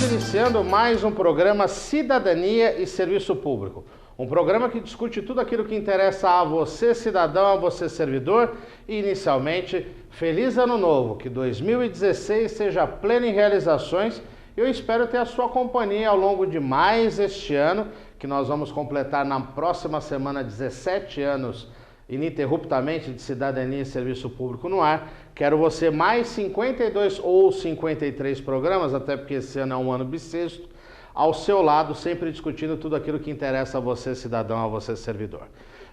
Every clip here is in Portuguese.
Estamos iniciando mais um programa Cidadania e Serviço Público. Um programa que discute tudo aquilo que interessa a você, cidadão, a você, servidor. E, inicialmente, feliz ano novo, que 2016 seja pleno em realizações. Eu espero ter a sua companhia ao longo de mais este ano, que nós vamos completar na próxima semana 17 anos ininterruptamente de Cidadania e Serviço Público no ar. Quero você mais 52 ou 53 programas, até porque esse ano é um ano bissexto, ao seu lado, sempre discutindo tudo aquilo que interessa a você, cidadão, a você, servidor.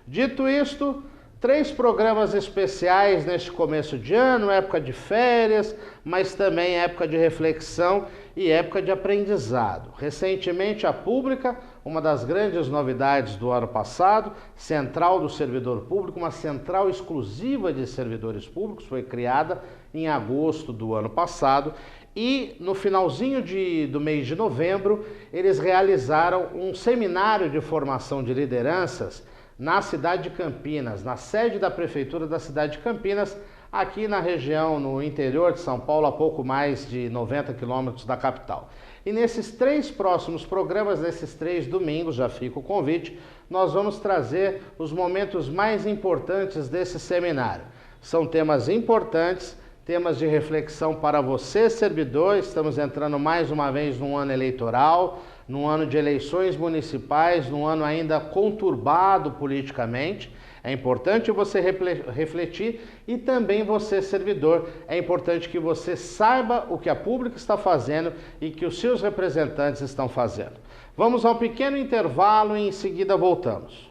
Dito isto, 3 programas especiais neste começo de ano, época de férias, mas também época de reflexão e época de aprendizado. Recentemente, a Pública, uma das grandes novidades do ano passado, Central do Servidor Público, uma central exclusiva de servidores públicos, foi criada em agosto do ano passado. E no finalzinho do mês de novembro, eles realizaram um seminário de formação de lideranças na cidade de Campinas, na sede da Prefeitura da cidade de Campinas, aqui na região, no interior de São Paulo, a pouco mais de 90 quilômetros da capital. E nesses 3 próximos programas, nesses 3 domingos, já fica o convite, nós vamos trazer os momentos mais importantes desse seminário. São temas importantes, temas de reflexão para você, servidor. Estamos entrando mais uma vez num ano eleitoral, num ano de eleições municipais, num ano ainda conturbado politicamente. É importante você refletir e também você, servidor, é importante que você saiba o que a Pública está fazendo e que os seus representantes estão fazendo. Vamos a um pequeno intervalo e em seguida voltamos.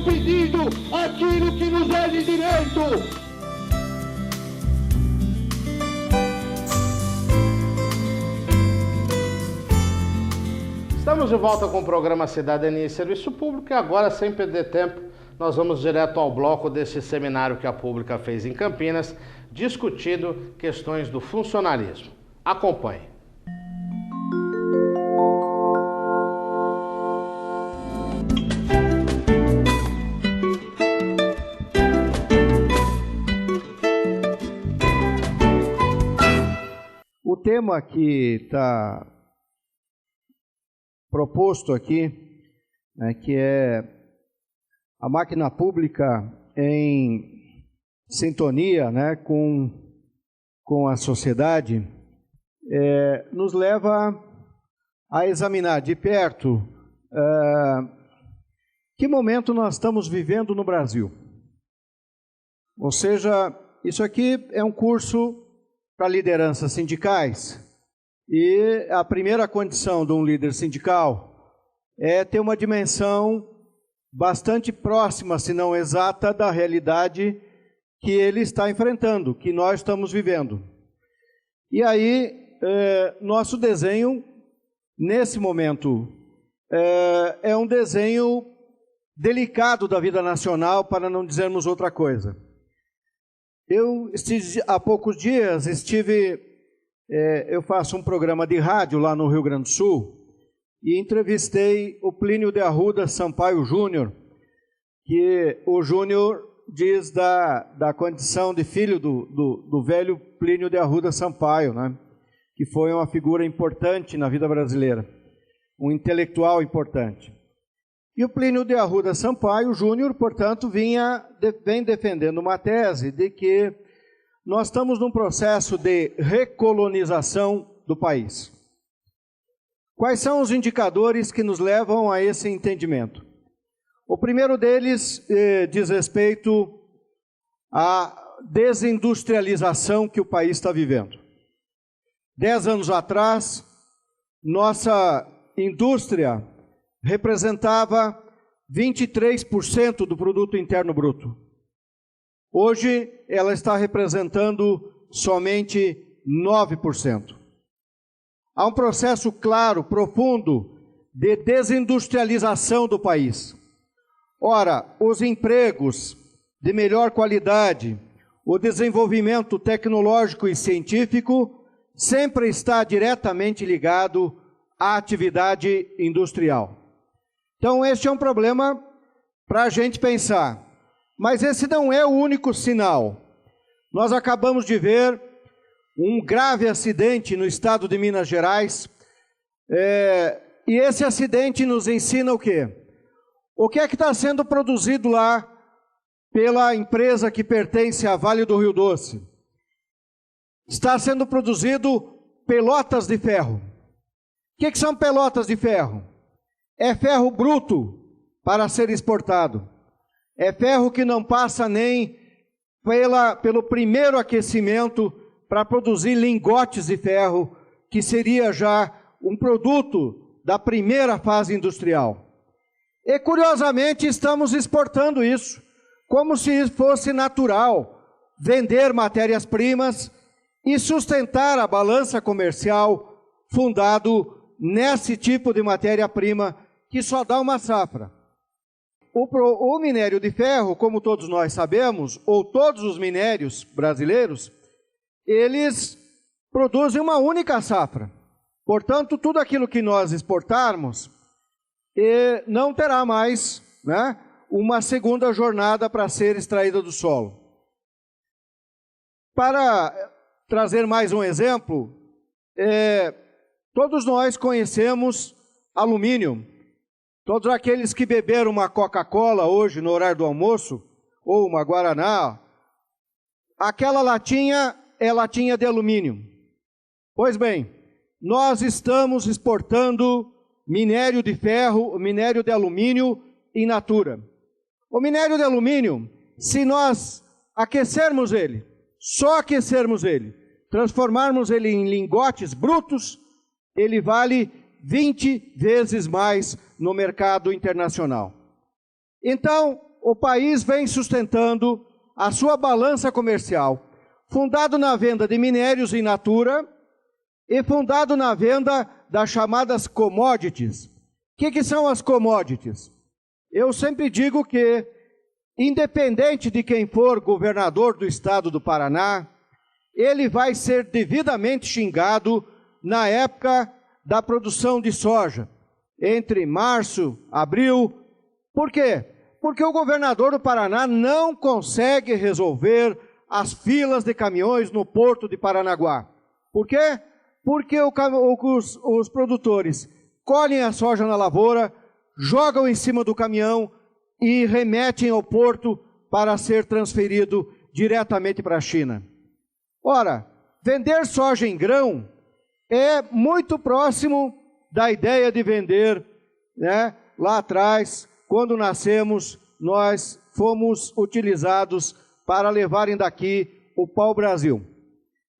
Pedindo aquilo que nos é de direito. Estamos de volta com o programa Cidadania e Serviço Público e agora, sem perder tempo, nós vamos direto ao bloco desse seminário que a Pública fez em Campinas, discutindo questões do funcionalismo. Acompanhe. O tema que está proposto aqui, que é a máquina pública em sintonia, com a sociedade, nos leva a examinar de perto que momento nós estamos vivendo no Brasil. Ou seja, isso aqui é um curso para lideranças sindicais, e a primeira condição de um líder sindical é ter uma dimensão bastante próxima, se não exata, da realidade que ele está enfrentando, que nós estamos vivendo. E aí, nosso desenho, nesse momento, é um desenho delicado da vida nacional, para não dizermos outra coisa. Há poucos dias eu faço um programa de rádio lá no Rio Grande do Sul e entrevistei o Plínio de Arruda Sampaio Júnior, que o Júnior diz da condição de filho do velho Plínio de Arruda Sampaio, que foi uma figura importante na vida brasileira, um intelectual importante. E o Plínio de Arruda Sampaio Júnior, portanto, vem defendendo uma tese de que nós estamos num processo de recolonização do país. Quais são os indicadores que nos levam a esse entendimento? O primeiro deles diz respeito à desindustrialização que o país está vivendo. 10 anos atrás, nossa indústria representava 23% do produto interno bruto. Hoje, ela está representando somente 9%. Há um processo claro, profundo, de desindustrialização do país. Ora, os empregos de melhor qualidade, o desenvolvimento tecnológico e científico sempre está diretamente ligado à atividade industrial. Então, este é um problema para a gente pensar. Mas esse não é o único sinal. Nós acabamos de ver um grave acidente no estado de Minas Gerais, e esse acidente nos ensina o quê? O que é que está sendo produzido lá pela empresa que pertence à Vale do Rio Doce? Está sendo produzido pelotas de ferro. O que são pelotas de ferro? É ferro bruto para ser exportado. É ferro que não passa nem pelo primeiro aquecimento para produzir lingotes de ferro, que seria já um produto da primeira fase industrial. E, curiosamente, estamos exportando isso, como se fosse natural vender matérias-primas e sustentar a balança comercial fundado nesse tipo de matéria-prima que só dá uma safra. O minério de ferro, como todos nós sabemos, ou todos os minérios brasileiros, eles produzem uma única safra. Portanto, tudo aquilo que nós exportarmos não terá mais, né, uma segunda jornada para ser extraída do solo. Para trazer mais um exemplo, todos nós conhecemos alumínio. Todos aqueles que beberam uma Coca-Cola hoje no horário do almoço, ou uma Guaraná, aquela latinha é latinha de alumínio. Pois bem, nós estamos exportando minério de ferro, minério de alumínio in natura. O minério de alumínio, se nós aquecermos ele, só aquecermos ele, transformarmos ele em lingotes brutos, ele vale 20 vezes mais no mercado internacional. Então, o país vem sustentando a sua balança comercial, fundado na venda de minérios in natura e fundado na venda das chamadas commodities. O que são as commodities? Eu sempre digo que, independente de quem for governador do estado do Paraná, ele vai ser devidamente xingado na época da produção de soja, entre março, abril. Por quê? Porque o governador do Paraná não consegue resolver as filas de caminhões no porto de Paranaguá. Por quê? Porque os produtores colhem a soja na lavoura, jogam em cima do caminhão e remetem ao porto para ser transferido diretamente para a China. Ora, vender soja em grão é muito próximo da ideia de vender, né? Lá atrás, quando nascemos, nós fomos utilizados para levarem daqui o pau-brasil.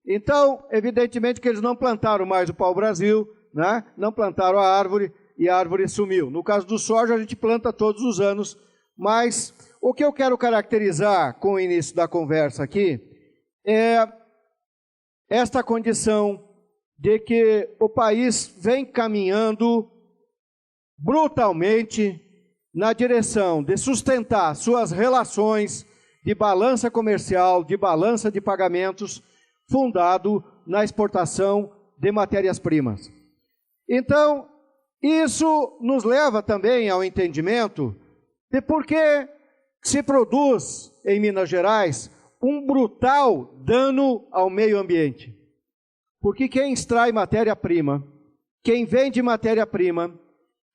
Então, evidentemente que eles não plantaram mais o pau-brasil, né? Não plantaram a árvore e a árvore sumiu. No caso do soja, a gente planta todos os anos, mas o que eu quero caracterizar com o início da conversa aqui é esta condição de que o país vem caminhando brutalmente na direção de sustentar suas relações de balança comercial, de balança de pagamentos, fundado na exportação de matérias-primas. Então, isso nos leva também ao entendimento de por que se produz em Minas Gerais um brutal dano ao meio ambiente. Porque quem extrai matéria-prima, quem vende matéria-prima,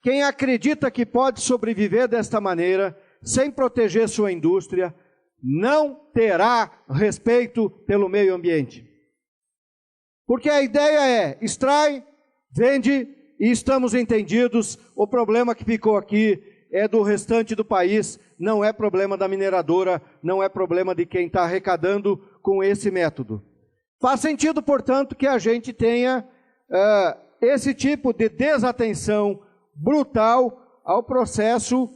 quem acredita que pode sobreviver desta maneira, sem proteger sua indústria, não terá respeito pelo meio ambiente. Porque a ideia é, extrai, vende e estamos entendidos, o problema que ficou aqui é do restante do país, não é problema da mineradora, não é problema de quem está arrecadando com esse método. Faz sentido, portanto, que a gente tenha esse tipo de desatenção brutal ao processo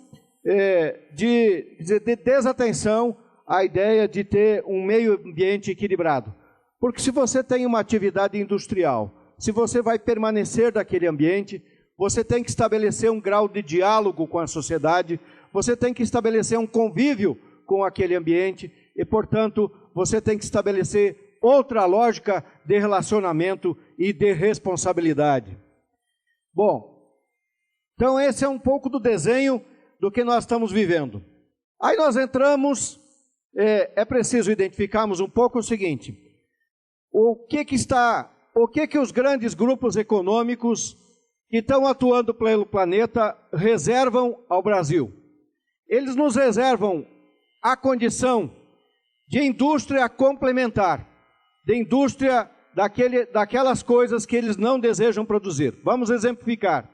de desatenção à ideia de ter um meio ambiente equilibrado. Porque se você tem uma atividade industrial, se você vai permanecer daquele ambiente, você tem que estabelecer um grau de diálogo com a sociedade, você tem que estabelecer um convívio com aquele ambiente e, portanto, você tem que estabelecer outra lógica de relacionamento e de responsabilidade. Bom, então esse é um pouco do desenho do que nós estamos vivendo. Aí nós entramos, é preciso identificarmos um pouco o seguinte: o que os grandes grupos econômicos que estão atuando pelo planeta reservam ao Brasil? Eles nos reservam a condição de indústria complementar, de indústria daquelas coisas que eles não desejam produzir. Vamos exemplificar.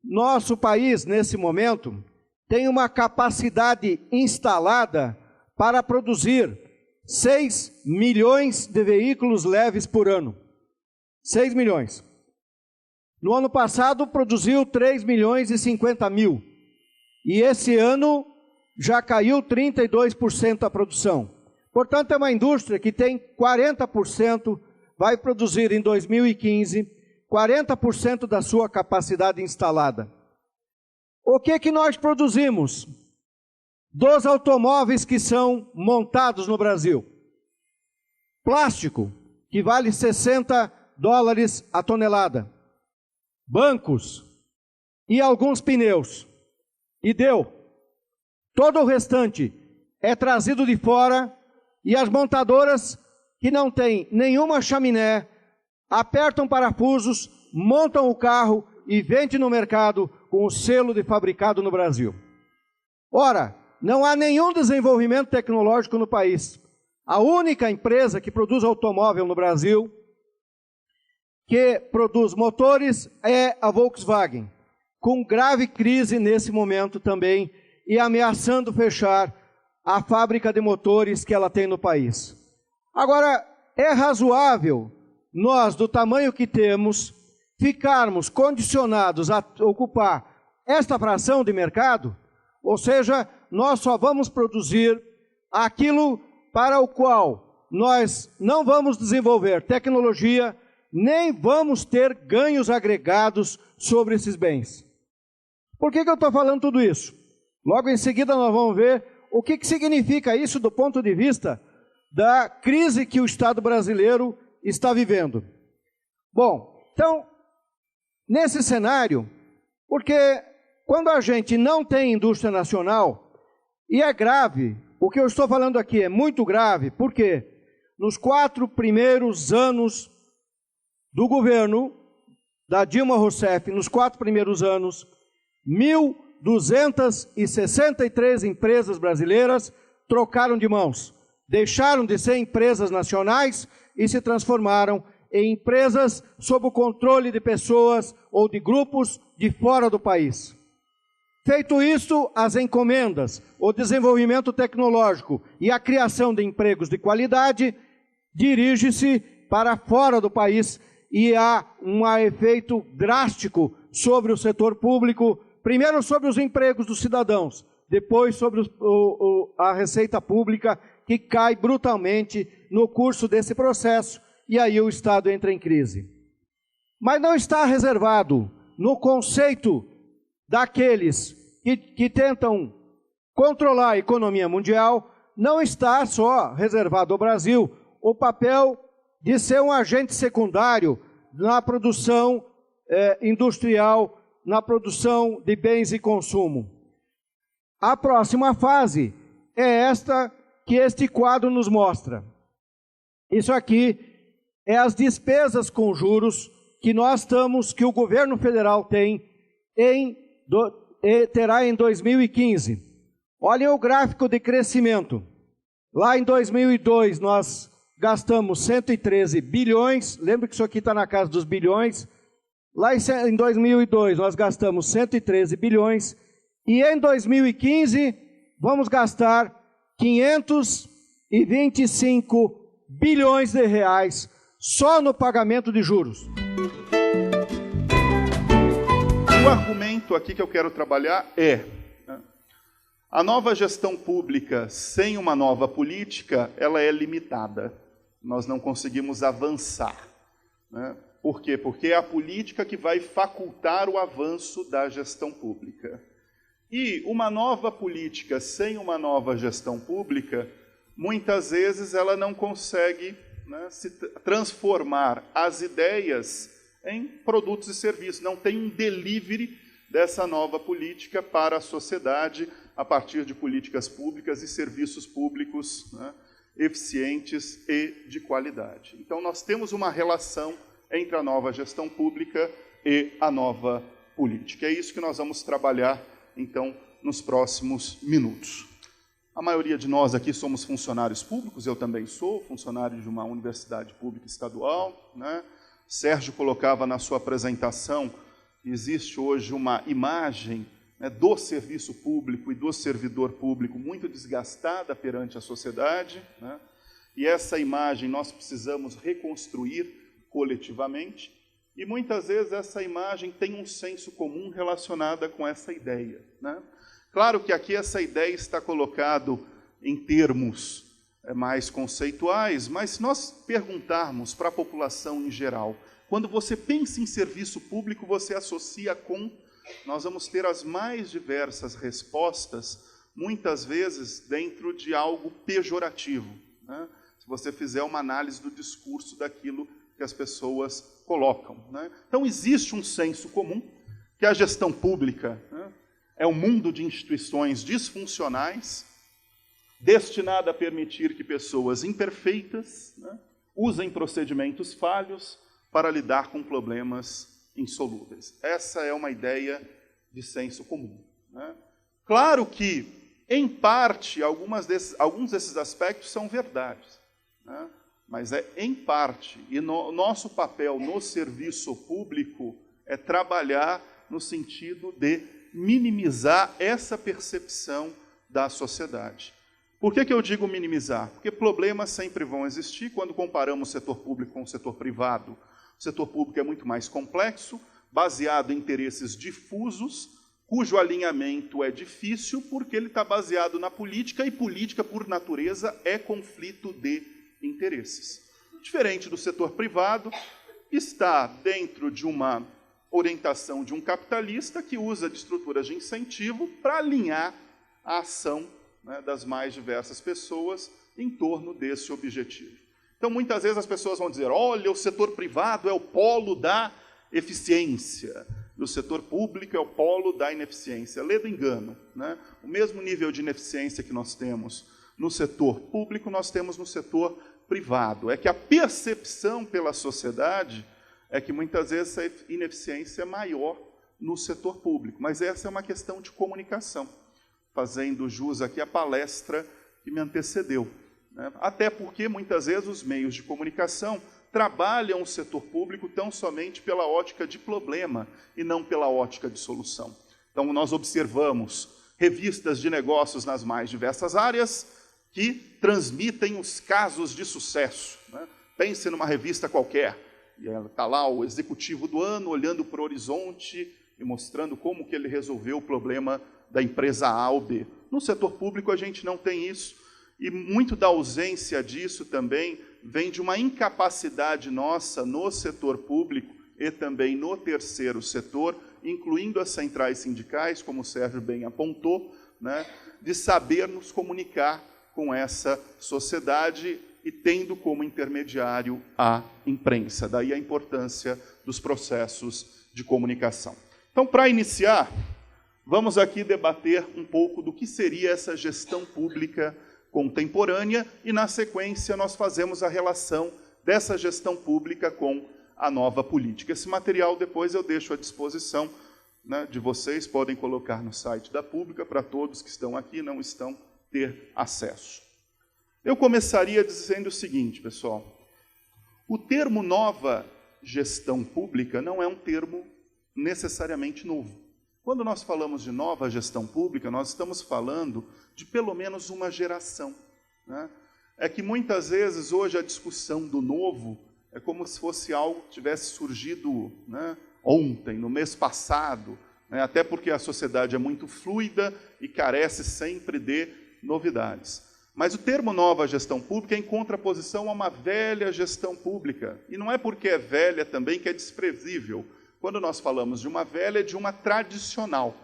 Nosso país, nesse momento, tem uma capacidade instalada para produzir 6 milhões de veículos leves por ano. 6 milhões. No ano passado, produziu 3 milhões e 50 mil. E esse ano já caiu 32% a produção. Portanto, é uma indústria que tem 40%, vai produzir em 2015, 40% da sua capacidade instalada. O que nós produzimos dos automóveis que são montados no Brasil? Plástico, que vale $60 a tonelada. Bancos e alguns pneus. E deu. Todo o restante é trazido de fora e as montadoras que não têm nenhuma chaminé apertam parafusos, montam o carro e vendem no mercado com o selo de fabricado no Brasil. Ora, não há nenhum desenvolvimento tecnológico no país. A única empresa que produz automóvel no Brasil, que produz motores, é a Volkswagen, com grave crise nesse momento também e ameaçando fechar a fábrica de motores que ela tem no país. Agora, é razoável nós, do tamanho que temos, ficarmos condicionados a ocupar esta fração de mercado? Ou seja, nós só vamos produzir aquilo para o qual nós não vamos desenvolver tecnologia, nem vamos ter ganhos agregados sobre esses bens. Por que eu estou falando tudo isso? Logo em seguida nós vamos ver o que significa isso do ponto de vista da crise que o Estado brasileiro está vivendo. Bom, então, nesse cenário, porque quando a gente não tem indústria nacional, e é grave, o que eu estou falando aqui é muito grave, porque nos 4 primeiros anos do governo da Dilma Rousseff, nos 4 primeiros anos, 1.263 empresas brasileiras trocaram de mãos, deixaram de ser empresas nacionais e se transformaram em empresas sob o controle de pessoas ou de grupos de fora do país. Feito isso, as encomendas, o desenvolvimento tecnológico e a criação de empregos de qualidade dirige-se para fora do país e há um efeito drástico sobre o setor público, primeiro sobre os empregos dos cidadãos, depois sobre a receita pública, que cai brutalmente no curso desse processo, e aí o Estado entra em crise. Mas não está reservado no conceito daqueles que tentam controlar a economia mundial, não está só reservado ao Brasil o papel de ser um agente secundário na produção industrial, na produção de bens e consumo. A próxima fase é esta que este quadro nos mostra. Isso aqui é as despesas com juros que que o governo federal terá em 2015. Olhem o gráfico de crescimento. Lá em 2002 nós gastamos 113 bilhões, lembra que isso aqui está na casa dos bilhões. Lá em 2002 nós gastamos 113 bilhões e em 2015 vamos gastar 525 bilhões de reais só no pagamento de juros. O argumento aqui que eu quero trabalhar é: a nova gestão pública sem uma nova política, ela é limitada. Nós não conseguimos avançar, né? Por quê? Porque é a política que vai facultar o avanço da gestão pública. E uma nova política sem uma nova gestão pública, muitas vezes ela não consegue, né, se transformar as ideias em produtos e serviços. Não tem um delivery dessa nova política para a sociedade a partir de políticas públicas e serviços públicos, né, eficientes e de qualidade. Então, nós temos uma relação entre a nova gestão pública e a nova política. É isso que nós vamos trabalhar, então, nos próximos minutos. A maioria de nós aqui somos funcionários públicos, eu também sou funcionário de uma universidade pública estadual, né? Sérgio colocava na sua apresentação que existe hoje uma imagem, né, do serviço público e do servidor público muito desgastada perante a sociedade, né? E essa imagem nós precisamos reconstruir coletivamente, e muitas vezes essa imagem tem um senso comum relacionada com essa ideia, né? Claro que aqui essa ideia está colocada em termos mais conceituais, mas se nós perguntarmos para a população em geral, quando você pensa em serviço público, você associa com, nós vamos ter as mais diversas respostas, muitas vezes dentro de algo pejorativo, né? Se você fizer uma análise do discurso daquilo que as pessoas colocam, né? Então, existe um senso comum que a gestão pública, né, é um mundo de instituições disfuncionais, destinada a permitir que pessoas imperfeitas, né, usem procedimentos falhos para lidar com problemas insolúveis. Essa é uma ideia de senso comum, né? Claro que, em parte, alguns desses aspectos são verdades, né? Mas é em parte, e nosso papel no serviço público é trabalhar no sentido de minimizar essa percepção da sociedade. Por que eu digo minimizar? Porque problemas sempre vão existir quando comparamos o setor público com o setor privado. O setor público é muito mais complexo, baseado em interesses difusos, cujo alinhamento é difícil porque ele está baseado na política, e política, por natureza, é conflito de interesses. Diferente do setor privado, está dentro de uma orientação de um capitalista que usa de estruturas de incentivo para alinhar a ação, né, das mais diversas pessoas em torno desse objetivo. Então, muitas vezes as pessoas vão dizer, olha, o setor privado é o polo da eficiência, e o setor público é o polo da ineficiência. Lê do engano, né? O mesmo nível de ineficiência que nós temos no setor público, nós temos no setor privado. É que a percepção pela sociedade é que muitas vezes a ineficiência é maior no setor público, mas essa é uma questão de comunicação, fazendo jus aqui à palestra que me antecedeu, né? Até porque muitas vezes os meios de comunicação trabalham o setor público tão somente pela ótica de problema e não pela ótica de solução. Então, nós observamos revistas de negócios nas mais diversas áreas que transmitem os casos de sucesso, né? Pense numa revista qualquer, e está lá o executivo do ano olhando para o horizonte e mostrando como que ele resolveu o problema da empresa A ou B. No setor público a gente não tem isso, e muito da ausência disso também vem de uma incapacidade nossa no setor público e também no terceiro setor, incluindo as centrais sindicais, como o Sérgio bem apontou, né, de saber nos comunicar com essa sociedade e tendo como intermediário a imprensa. Daí a importância dos processos de comunicação. Então, para iniciar, vamos aqui debater um pouco do que seria essa gestão pública contemporânea e, na sequência, nós fazemos a relação dessa gestão pública com a nova política. Esse material depois eu deixo à disposição, né, de vocês, podem colocar no site da Pública, para todos que estão aqui e não estão ter acesso. Eu começaria dizendo o seguinte, pessoal, o termo nova gestão pública não é um termo necessariamente novo. Quando nós falamos de nova gestão pública, nós estamos falando de pelo menos uma geração, né? É que muitas vezes hoje a discussão do novo é como se fosse algo que tivesse surgido, né, ontem, no mês passado, né? Até porque a sociedade é muito fluida e carece sempre de novidades. Mas o termo nova gestão pública é em contraposição a uma velha gestão pública. E não é porque é velha também que é desprezível. Quando nós falamos de uma velha, é de uma tradicional.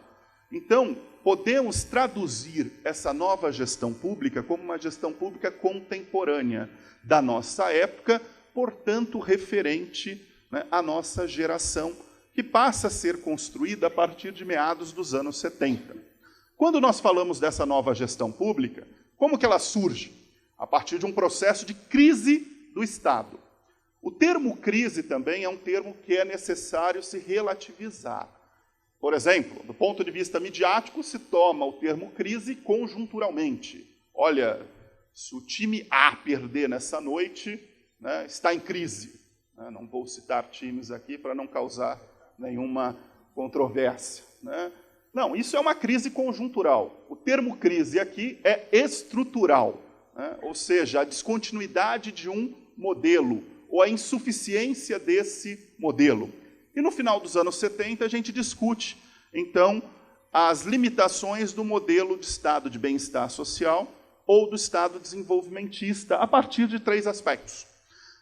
Então, podemos traduzir essa nova gestão pública como uma gestão pública contemporânea da nossa época, portanto, referente, né, à nossa geração, que passa a ser construída a partir de meados dos anos 70. Quando nós falamos dessa nova gestão pública, como que ela surge? A partir de um processo de crise do Estado. O termo crise também é um termo que é necessário se relativizar. Por exemplo, do ponto de vista midiático, se toma o termo crise conjunturalmente. Olha, se o time A perder nessa noite, né, está em crise. Não vou citar times aqui para não causar nenhuma controvérsia, né? Não, isso é uma crise conjuntural. O termo crise aqui é estrutural, né? Ou seja, a descontinuidade de um modelo, ou a insuficiência desse modelo. E no final dos anos 70 a gente discute, então, as limitações do modelo de Estado de bem-estar social ou do Estado desenvolvimentista, a partir de 3 aspectos.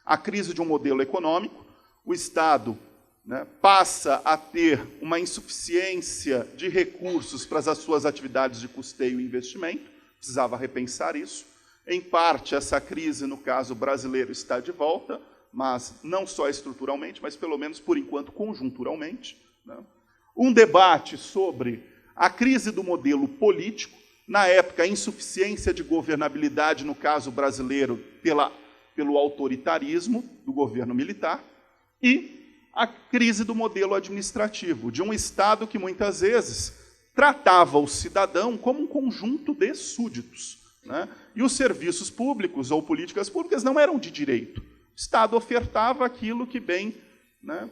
A crise de um modelo econômico, o Estado, né, passa a ter uma insuficiência de recursos para as suas atividades de custeio e investimento, precisava repensar isso. Em parte, essa crise, no caso brasileiro, está de volta, mas não só estruturalmente, mas pelo menos, por enquanto, conjunturalmente, né? Um debate sobre a crise do modelo político, na época, a insuficiência de governabilidade, no caso brasileiro, pelo autoritarismo do governo militar, e a crise do modelo administrativo, de um Estado que muitas vezes tratava o cidadão como um conjunto de súditos, né? E os serviços públicos ou políticas públicas não eram de direito. O Estado ofertava aquilo que bem, né,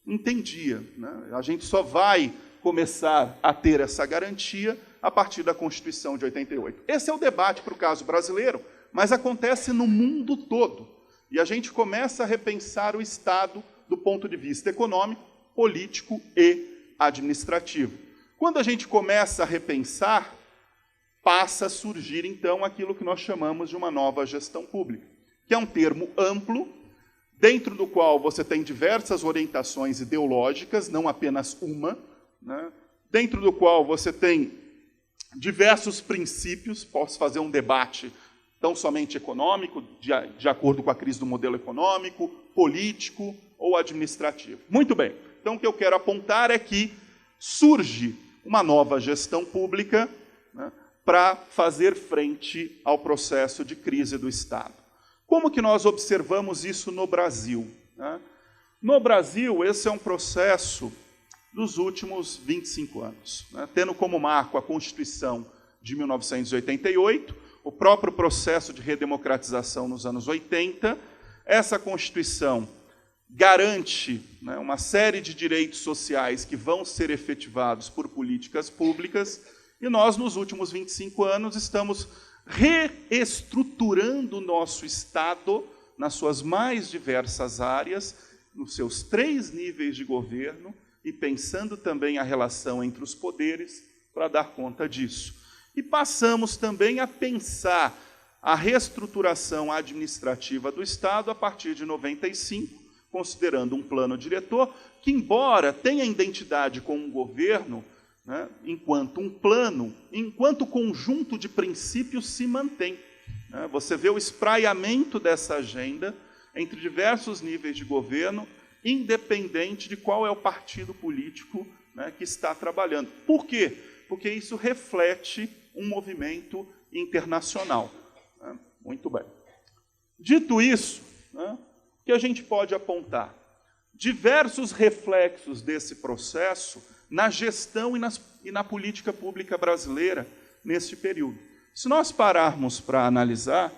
entendia, né? A gente só vai começar a ter essa garantia a partir da Constituição de 88. Esse é o debate para o caso brasileiro, mas acontece no mundo todo. E a gente começa a repensar o Estado do ponto de vista econômico, político e administrativo. Quando a gente começa a repensar, passa a surgir, então, aquilo que nós chamamos de uma nova gestão pública, que é um termo amplo, dentro do qual você tem diversas orientações ideológicas, não apenas uma, né? Dentro do qual você tem diversos princípios, posso fazer um debate tão somente econômico, de acordo com a crise do modelo econômico, político ou administrativo. Muito bem, então o que eu quero apontar é que surge uma nova gestão pública, né, para fazer frente ao processo de crise do Estado. Como que nós observamos isso no Brasil, né? No Brasil, esse é um processo dos últimos 25 anos, né? Tendo como marco a Constituição de 1988, o próprio processo de redemocratização nos anos 80, essa Constituição garante, né, uma série de direitos sociais que vão ser efetivados por políticas públicas, e nós, nos últimos 25 anos, estamos reestruturando o nosso Estado nas suas mais diversas áreas, nos seus 3 níveis de governo, e pensando também a relação entre os poderes para dar conta disso. E passamos também a pensar a reestruturação administrativa do Estado a partir de 95, considerando um plano diretor que, embora tenha identidade com um governo, né, enquanto um plano, enquanto conjunto de princípios se mantém. Né? Você vê o espraiamento dessa agenda entre diversos níveis de governo, independente de qual é o partido político, né, que está trabalhando. Por quê? Porque isso reflete um movimento internacional. Né? Muito bem. Dito isso, né, o que a gente pode apontar? Diversos reflexos desse processo na gestão e na política pública brasileira neste período. Se nós pararmos para analisar,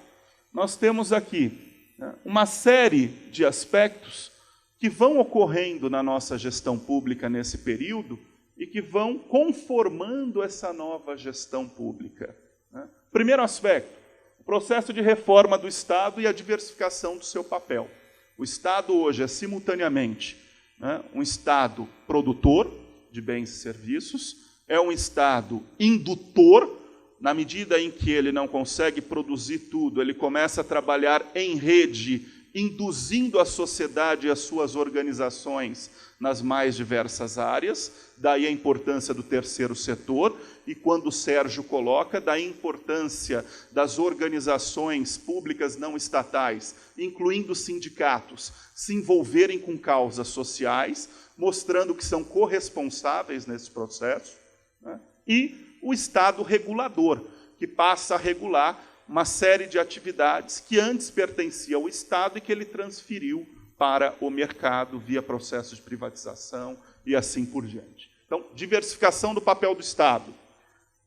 nós temos aqui, né, uma série de aspectos que vão ocorrendo na nossa gestão pública nesse período e que vão conformando essa nova gestão pública. Né? Primeiro aspecto, o processo de reforma do Estado e a diversificação do seu papel. O Estado hoje é simultaneamente, né, um Estado produtor de bens e serviços, é um Estado indutor, na medida em que ele não consegue produzir tudo, ele começa a trabalhar em rede induzindo a sociedade e as suas organizações nas mais diversas áreas, daí a importância do terceiro setor, e quando o Sérgio coloca, daí a importância das organizações públicas não estatais, incluindo sindicatos, se envolverem com causas sociais, mostrando que são corresponsáveis nesse processo, né? E o Estado regulador, que passa a regular uma série de atividades que antes pertencia ao Estado e que ele transferiu para o mercado via processo de privatização e assim por diante. Então, diversificação do papel do Estado,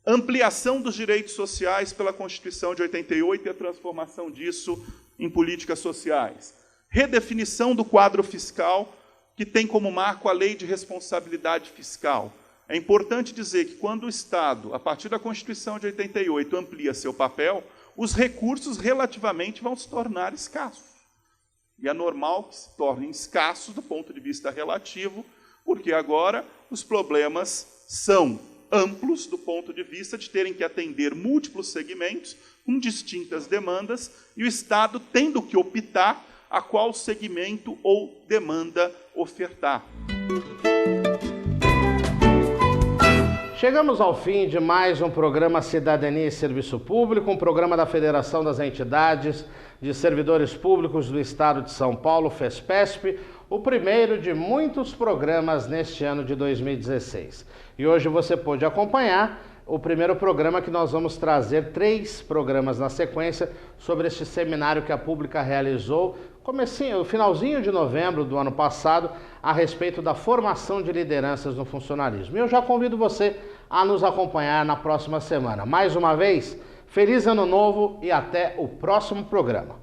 ampliação dos direitos sociais pela Constituição de 88 e a transformação disso em políticas sociais, redefinição do quadro fiscal, que tem como marco a Lei de Responsabilidade Fiscal. É importante dizer que quando o Estado, a partir da Constituição de 88, amplia seu papel, os recursos relativamente vão se tornar escassos. E é normal que se tornem escassos do ponto de vista relativo, porque agora os problemas são amplos do ponto de vista de terem que atender múltiplos segmentos com distintas demandas e o Estado tendo que optar a qual segmento ou demanda ofertar. Chegamos ao fim de mais um programa Cidadania e Serviço Público, um programa da Federação das Entidades de Servidores Públicos do Estado de São Paulo, FESPESP, o primeiro de muitos programas neste ano de 2016. E hoje você pôde acompanhar o primeiro programa que nós vamos trazer 3 programas na sequência sobre este seminário que a Pública realizou finalzinho de novembro do ano passado a respeito da formação de lideranças no funcionalismo. E eu já convido você a nos acompanhar na próxima semana. Mais uma vez, feliz ano novo e até o próximo programa.